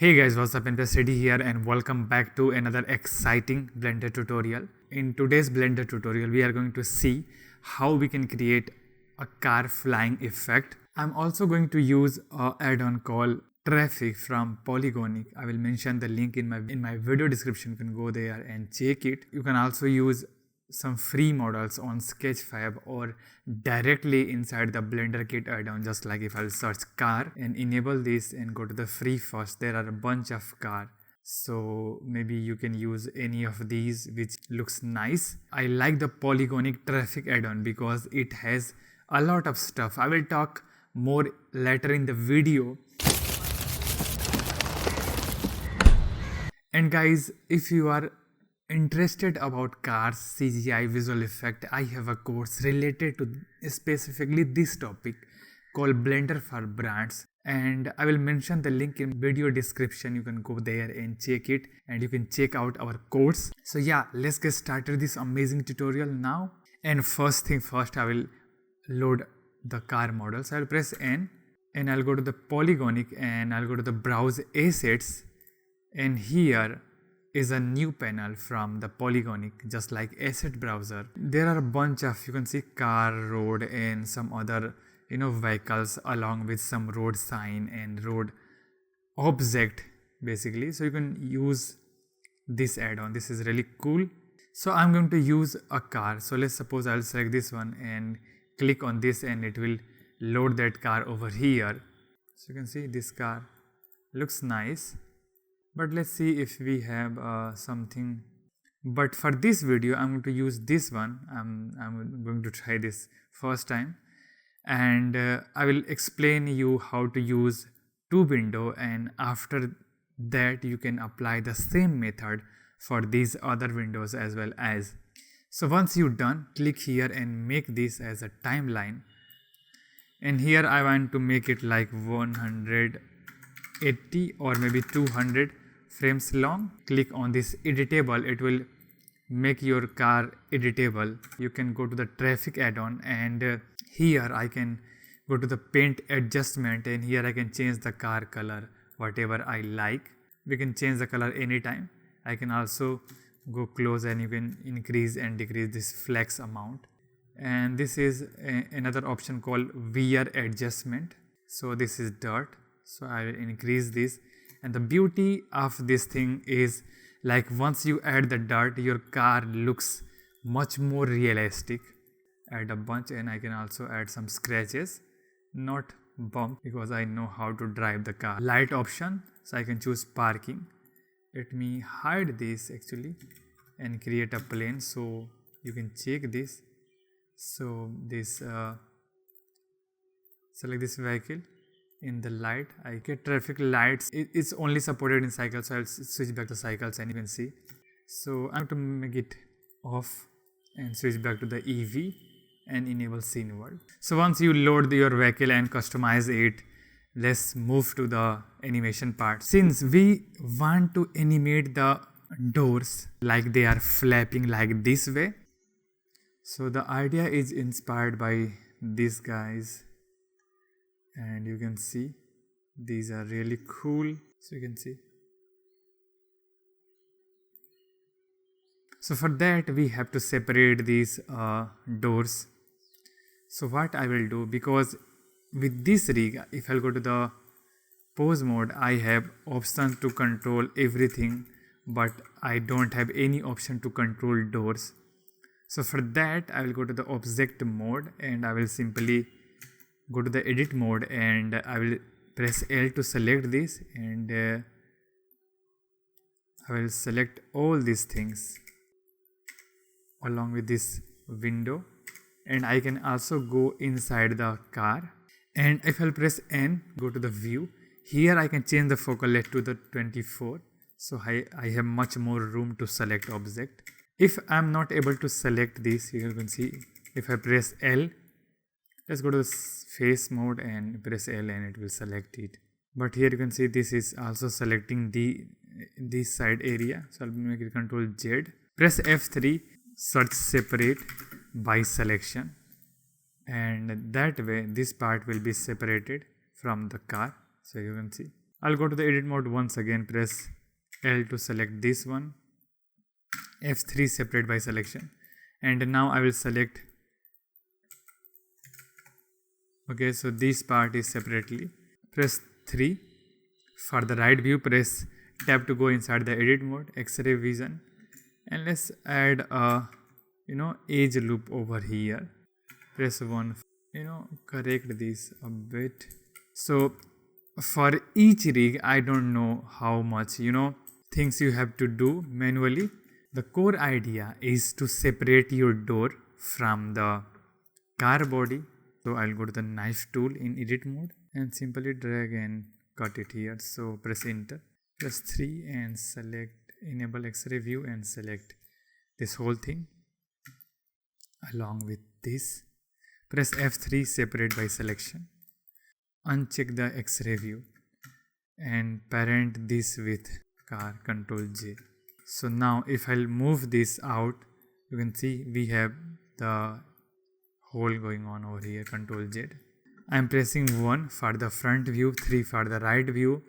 Hey guys, what's up? Ready here and welcome back to another exciting Blender tutorial. In today's Blender tutorial, we are going to see how we can create a car flying effect. I'm also going to use an add-on called Traffic from Polygonic. I will mention the link in my video description. You can go there and check it. You can also use some free models on Sketchfab or directly inside the Blender kit add-on. Just like if I'll search car and enable this and go to the free first, there are a bunch of car, so maybe you can use any of these which looks nice. I like the Polygonic Traffic add-on because it has a lot of stuff. I will talk more later in the video. And guys, if you are interested about cars, CGI, visual effect, I have a course related to specifically this topic called Blender for Brands, and I will mention the link in video description. You can go there and check it and you can check out our course. So yeah, let's get started this amazing tutorial now. And first thing first, I will load the car model. So I'll press N and I'll go to the Polygonic and I'll go to the browse assets, and here is a new panel from the Polygonic, just like asset browser. There are a bunch of, you can see car, road and some other vehicles along with some road sign and road object basically. So you can use this add-on. This is really cool. So I'm going to use a car. So let's suppose I'll select this one and click on this and it will load that car over here. So you can see this car looks nice. But let's see if we have something. But for this video, I'm going to use this one. I'm going to try this first time. And I will explain you how to use two window, and after that you can apply the same method for these other windows as well as. So once you're done, click here and make this as a timeline. And here I want to make it like 180 or maybe 200 frames long. Click on this editable. It will make your car editable. You can go to the traffic add-on, and here I can go to the paint adjustment, and here I can change the car color whatever I like. We can change the color anytime. I can also go close and you can increase and decrease this flex amount. And this is another option called wear adjustment. So this is dirt, so I will increase this. And the beauty of this thing is, like, once you add the dirt, your car looks much more realistic. Add a bunch, and I can also add some scratches, not bump, because I know how to drive the car. Light option, so I can choose parking. Let me hide this actually and create a plane so you can check this. So this select this vehicle. In the light, I get traffic lights. It's only supported in cycles, so I'll switch back to cycles and you can see. So I'm going to make it off and switch back to the EV and enable scene world. So once you load your vehicle and customize it, let's move to the animation part. Since we want to animate the doors like they are flapping like this way, so the idea is inspired by these guys. And you can see these are really cool. So you can see. So for that we have to separate these doors. So what I will do, because with this rig, if I'll go to the pose mode, I have options to control everything, but I don't have any option to control doors. So for that I will go to the object mode and I will simply go to the edit mode, and I will press L to select this, and I will select all these things along with this window, and I can also go inside the car. And if I'll press N, go to the view, here I can change the focal length to the 24, so I have much more room to select object. If I'm not able to select this, you can see if I press L, let's go to the face mode and press L and it will select it. But here you can see this is also selecting this side area. So I'll make it Control Z. Press F3, search separate by selection. And that way this part will be separated from the car. So you can see I'll go to the edit mode once again, press L to select this one, F3 separate by selection, and now I will select, okay, so this part is separately, press 3. For the right view, press tab to go inside the edit mode, X-ray vision, and let's add a edge loop over here. Press 1, correct this a bit. So for each rig, I don't know how much things you have to do manually. The core idea is to separate your door from the car body. So I'll go to the knife tool in edit mode and simply drag and cut it here. So press enter, press 3 and select enable X-ray view and select this whole thing along with this. Press F3 separate by selection, uncheck the X-ray view and parent this with car, Control J. So now if I'll move this out, you can see we have the hole going on over here, Control Z. I am pressing 1 for the front view, 3 for the right view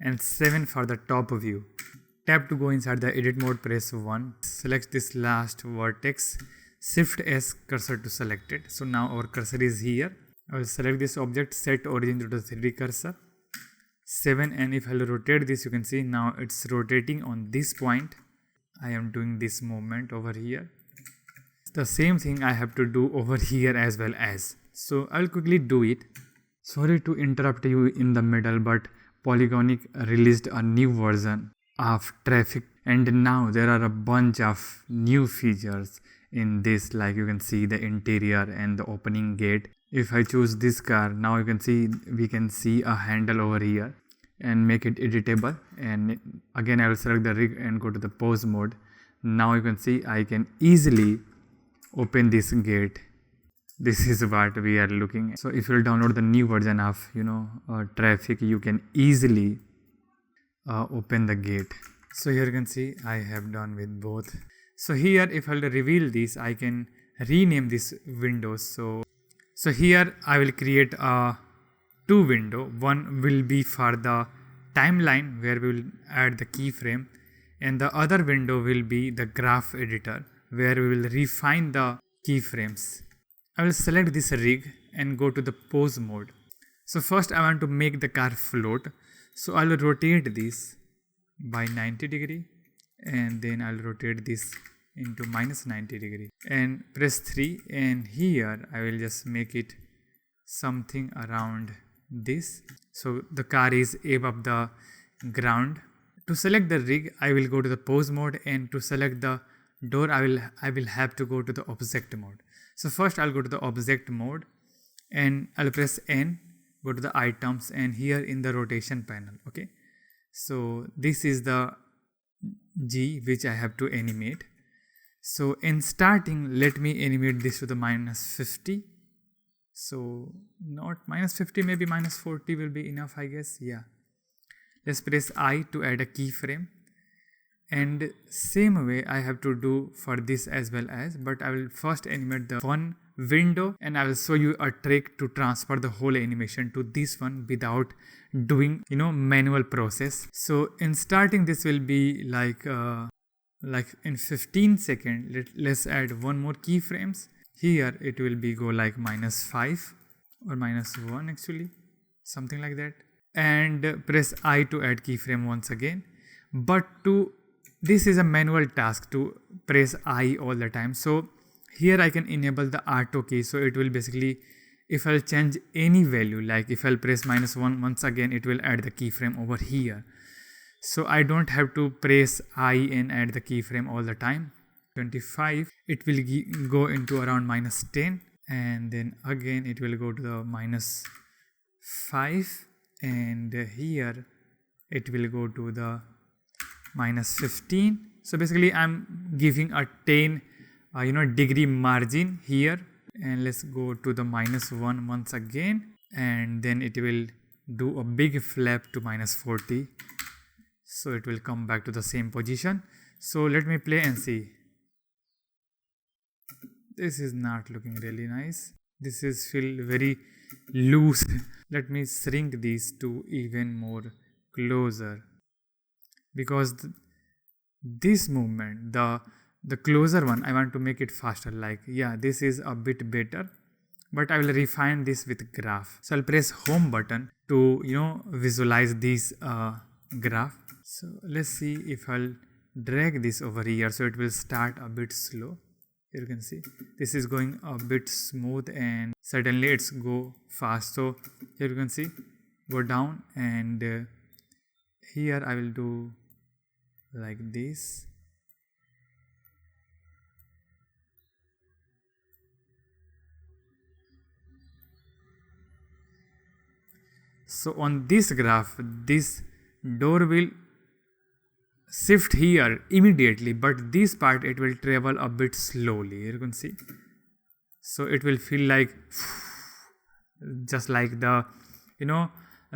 and 7 for the top view. Tap to go inside the edit mode, press 1, select this last vertex, Shift S cursor to select it. So now our cursor is here. I will select this object, set origin to the 3D cursor, 7, and if I will rotate this, you can see now it's rotating on this point. I am doing this movement over here. The same thing I have to do over here as well as. So I'll quickly do it. Sorry to interrupt you in the middle, but Polygonic released a new version of traffic and now there are a bunch of new features in this, like you can see the interior and the opening gate. If I choose this car, now you can see we can see a handle over here and make it editable, and again I will select the rig and go to the pose mode. Now you can see I can easily open this gate. This is what we are looking at. So if you will download the new version of traffic, you can easily open the gate. So here you can see I have done with both. So here if I will reveal this, I can rename this windows. So here I will create a two window. One will be for the timeline where we will add the keyframe, and the other window will be the graph editor where we will refine the keyframes. I will select this rig and go to the pose mode. So first I want to make the car float. So I will rotate this by 90 degree and then I'll rotate this into minus 90 degree and press 3, and here I will just make it something around this. So the car is above the ground. To select the rig, I will go to the pose mode, and to select the door I will have to go to the object mode. So first I'll go to the object mode and I'll press N, go to the items, and here in the rotation panel, okay, so this is the G which I have to animate. So in starting, let me animate this to the minus 50. So not minus 50, maybe minus 40 will be enough, I guess. Yeah, let's press I to add a keyframe, and same way I have to do for this as well as, but I will first animate the one window and I will show you a trick to transfer the whole animation to this one without doing manual process. So in starting, this will be like in 15 seconds. Let's add one more keyframes. Here it will be go like minus 5 or minus 1 actually, something like that, and press I to add keyframe once again. But this is a manual task to press I all the time. So here I can enable the auto key. So it will basically, if I'll change any value, like if I'll press minus 1 once again, it will add the keyframe over here. So I don't have to press I and add the keyframe all the time. 25, it will go into around minus 10, and then again it will go to the minus 5, and here it will go to the minus 15. So basically I'm giving a 10 degree margin here, and let's go to the minus 1 once again, and then it will do a big flap to minus 40. So it will come back to the same position. So let me play and see. This is not looking really nice. This is feel very loose. Let me shrink these to even more closer, because this movement, the closer one, I want to make it faster. Like, yeah, this is a bit better, but I will refine this with graph. So I'll press home button to visualize this graph. So let's see if I'll drag this over here, so it will start a bit slow. Here you can see this is going a bit smooth and suddenly it's go fast. So here you can see go down, and here I will do like this. So on this graph, this door will shift here immediately, but this part it will travel a bit slowly. Here you can see. So it will feel like just like the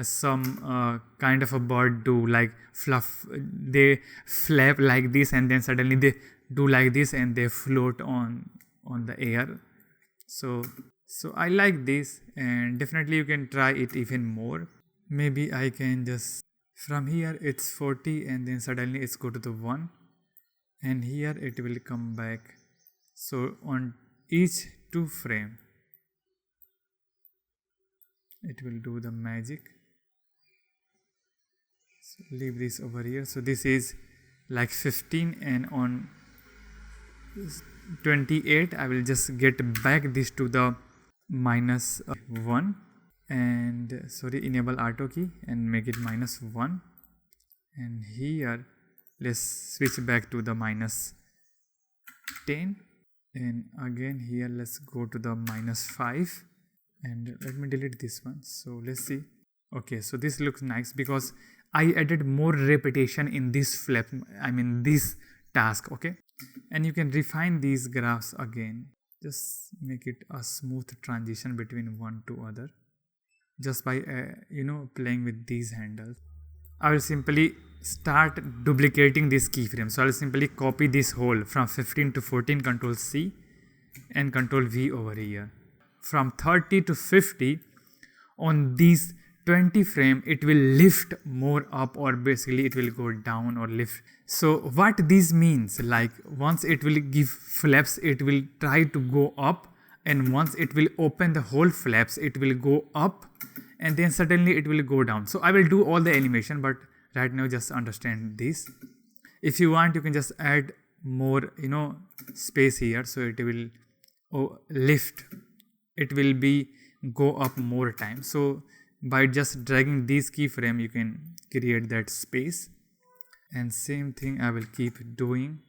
some kind of a bird do, like fluff. They flap like this, and then suddenly they do like this, and they float on the air. So I like this, and definitely you can try it even more. Maybe I can just, from here it's 40, and then suddenly it's go to the 1, and here it will come back. So on each 2 frame it will do the magic. So leave this over here. So this is like 15, and on 28 I will just get back this to the -1, and sorry, enable auto key and make it -1, and here let's switch back to the -10, and again here let's go to the -5, and let me delete this one. So let's see. Okay, so this looks nice because I added more repetition in this flap, this task. Okay, and you can refine these graphs again. Just make it a smooth transition between one to other just by playing with these handles. I will simply start duplicating this keyframe. So I will simply copy this whole from 15 to 14, Control C and Control V over here. From 30 to 50, on these 20 frame it will lift more up, or basically it will go down or lift. So what this means, like once it will give flaps, it will try to go up, and once it will open the whole flaps, it will go up, and then suddenly it will go down. So I will do all the animation, but right now just understand this. If you want, you can just add more space here, so it will lift, it will be go up more time. So by just dragging this keyframe you can create that space, and same thing I will keep doing,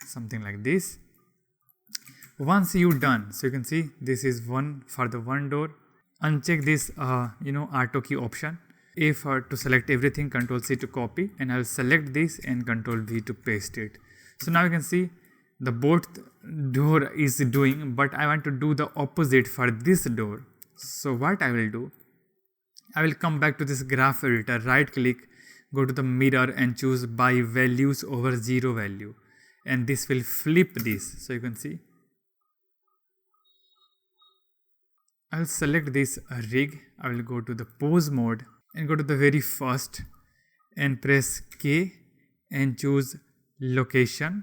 something like this. Once you done, so you can see this is one for the one door. Uncheck this auto key option. A for to select everything, Control C to copy, and I'll select this and Control V to paste it. So now you can see the both door is doing, but I want to do the opposite for this door. So what I will do, I will come back to this graph editor, right click, go to the mirror and choose by values over 0 value, and this will flip this. So you can see I'll select this rig. I will go to the pose mode and go to the very first and press K and choose location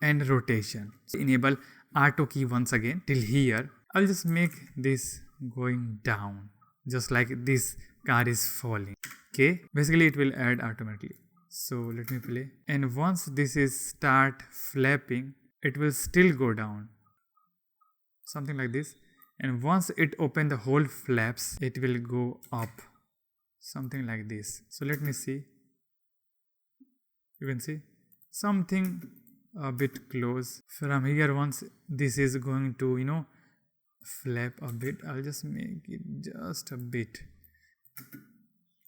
and rotation. So enable auto key once again till here. I'll just make this going down, just like this car is falling. Okay, basically it will add automatically. So let me play, and once this is start flapping, it will still go down, something like this. And once it open the whole flaps, it will go up, something like this. So let me see. You can see something a bit close. From here, once this is going to flap a bit, I'll just make it just a bit.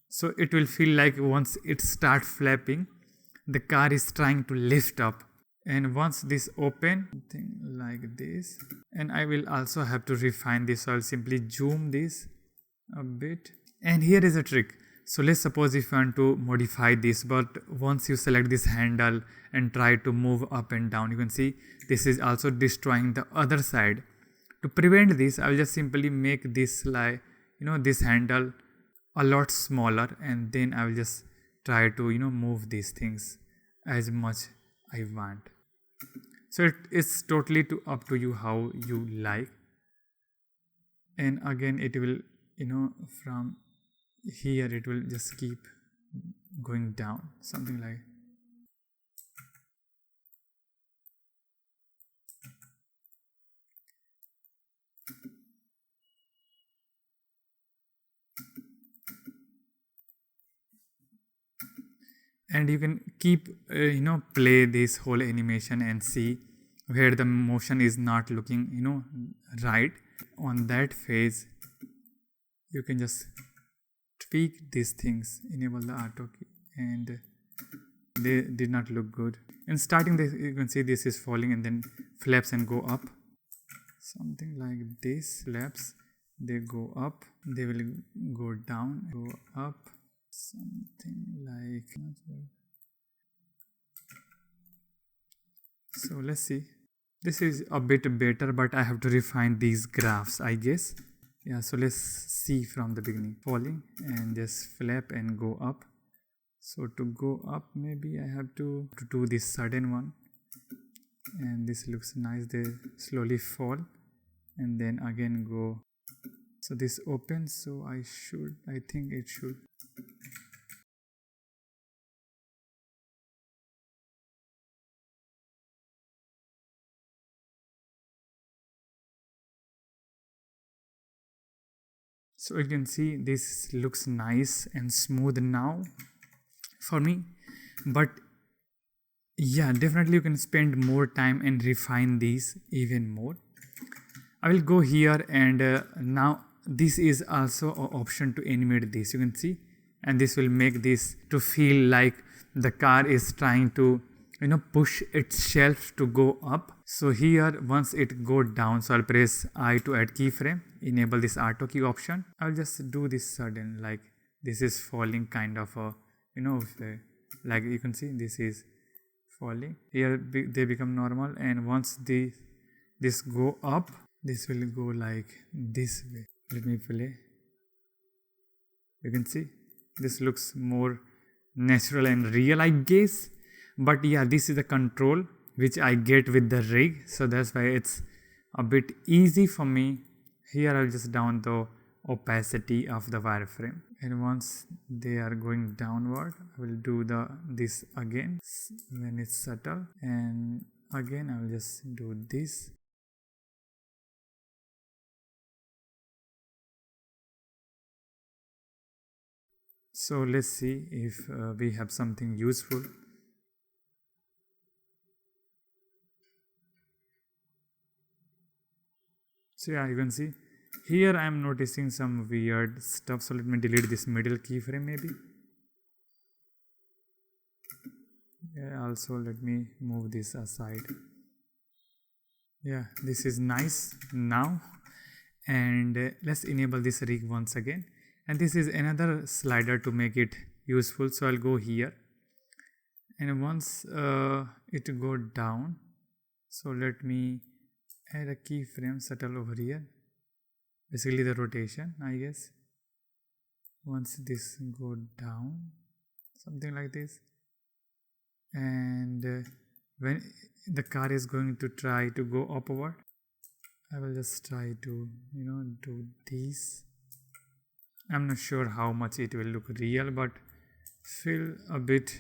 So it will feel like once it start flapping, the car is trying to lift up. And once this open, something like this, and I will also have to refine this. So I'll simply zoom this a bit. And here is a trick. So let's suppose if you want to modify this, but once you select this handle and try to move up and down, you can see this is also destroying the other side. To prevent this, I will just simply make this like this handle a lot smaller, and then I will just try to move these things as much I want. So it's totally up to you how you like. And again it will from here it will just keep going down, something like. And you can keep play this whole animation and see where the motion is not looking right. On that phase you can just tweak these things, enable the auto key, and they did not look good. In starting this, you can see this is falling and then flaps and go up, something like this. Flaps, they go up, they will go down, go up, something like. So let's see. This is a bit better, but I have to refine these graphs, I guess. Yeah, so let's see from the beginning. Falling and just flap and go up. So to go up, maybe I have to do this sudden one. And this looks nice. They slowly fall and then again go. So this opens, so I think it should. So you can see this looks nice and smooth now for me, but yeah, definitely you can spend more time and refine these even more. I will go here and now this is also an option to animate this, you can see, and this will make this to feel like the car is trying to push itself to go up. So here once it go down, so I'll press I to add keyframe, enable this auto key option. I'll just do this sudden, like this is falling kind of a like you can see this is falling. Here they become normal, and once this go up, this will go like this way. Let me play. You can see this looks more natural and real, I guess. But yeah, this is the control which I get with the rig, so that's why it's a bit easy for me. Here I'll just down the opacity of the wireframe, and once they are going downward, I will do this again when it's subtle, and again I will just do this. So let's see if we have something useful. So yeah, you can see here I am noticing some weird stuff. So let me delete this middle keyframe maybe. Yeah, also let me move this aside. Yeah, this is nice now. And let's enable this rig once again. And this is another slider to make it useful. So I'll go here. And once it go down, so let me add a keyframe settle over here. Basically the rotation, I guess. Once this go down, something like this, and when the car is going to try to go upward, I will just try to do this. I'm not sure how much it will look real, but feel a bit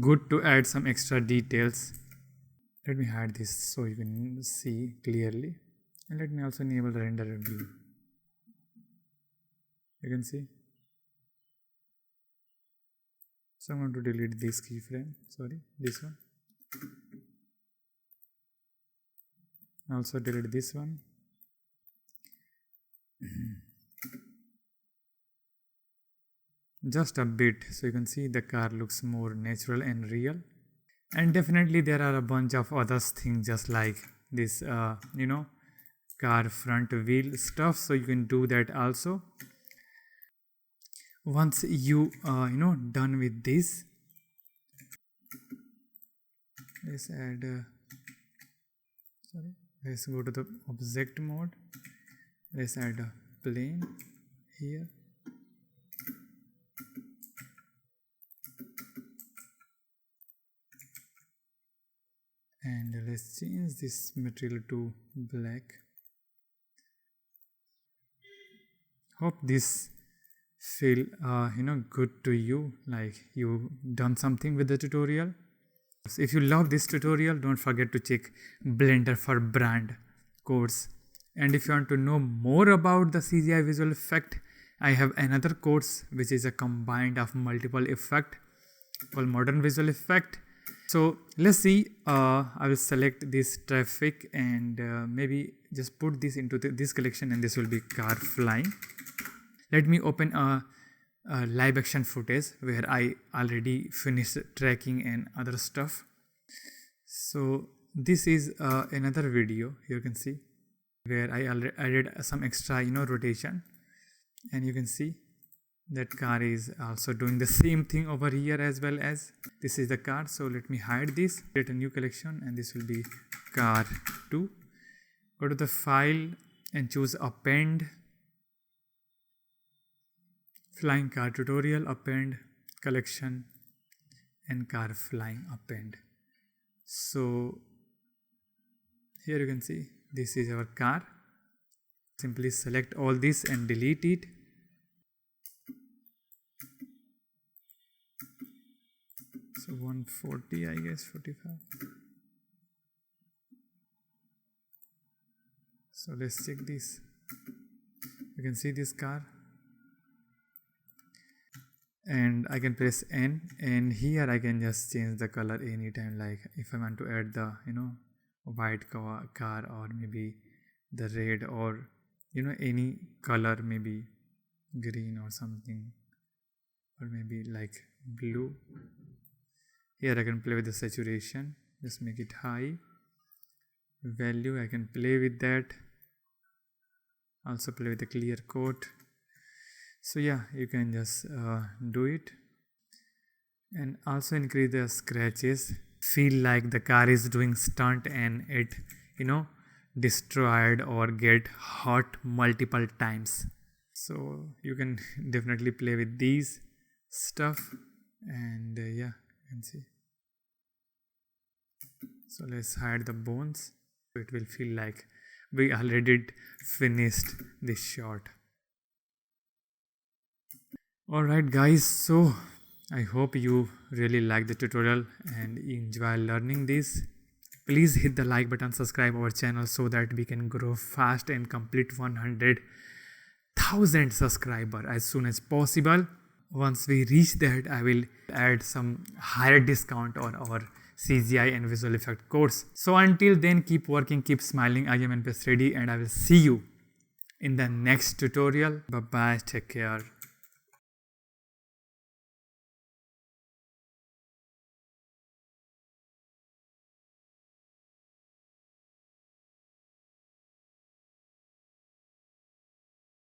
good to add some extra details. Let me hide this so you can see clearly, and let me also enable the render view. You can see. So I'm going to delete this keyframe, sorry, this one. Also delete this one. Just a bit, so you can see the car looks more natural and real. And definitely there are a bunch of other things just like this car front wheel stuff, so you can do that also. Once you done with this, let's add let's go to the object mode. Let's add a plane here. And let's change this material to black. Hope this feel good to you, like you done something with the tutorial. If you love this tutorial, don't forget to check Blender for Brand course. And if you want to know more about the CGI visual effect, I have another course which is a combined of multiple effect called Modern Visual Effect. So let's see, I will select this traffic and maybe just put this into this collection, and this will be car flying. Let me open a live action footage where I already finished tracking and other stuff. So this is another video you can see where I already added some extra rotation, and you can see that car is also doing the same thing over here as well. As this is the car, so let me hide this, create a new collection, and this will be car 2. Go to the file and choose append, flying car tutorial, append collection, and car flying append. So here you can see this is our car. Simply select all this and delete it. So 140, I guess 45. So let's check this. You can see this car, and I can press N, and here I can just change the color anytime. Like if I want to add the white car, or maybe the red, or any color, maybe green or something, or maybe like blue. Here I can play with the saturation, just make it high. Value, I can play with that. Also play with the clear coat. So yeah, you can just do it. And also increase the scratches. Feel like the car is doing stunt and it destroyed or get hurt multiple times. So you can definitely play with these stuff, and yeah, you can see. So let's hide the bones. It will feel like we already finished this shot. Alright guys, so I hope you really like the tutorial and enjoy learning this. Please hit the like button, subscribe our channel so that we can grow fast and complete 100,000 subscribers as soon as possible. Once we reach that, I will add some higher discount on our CGI and visual effect course. So until then, keep working, keep smiling. I am NPS Ready, and I will see you in the next tutorial. Bye bye, take care.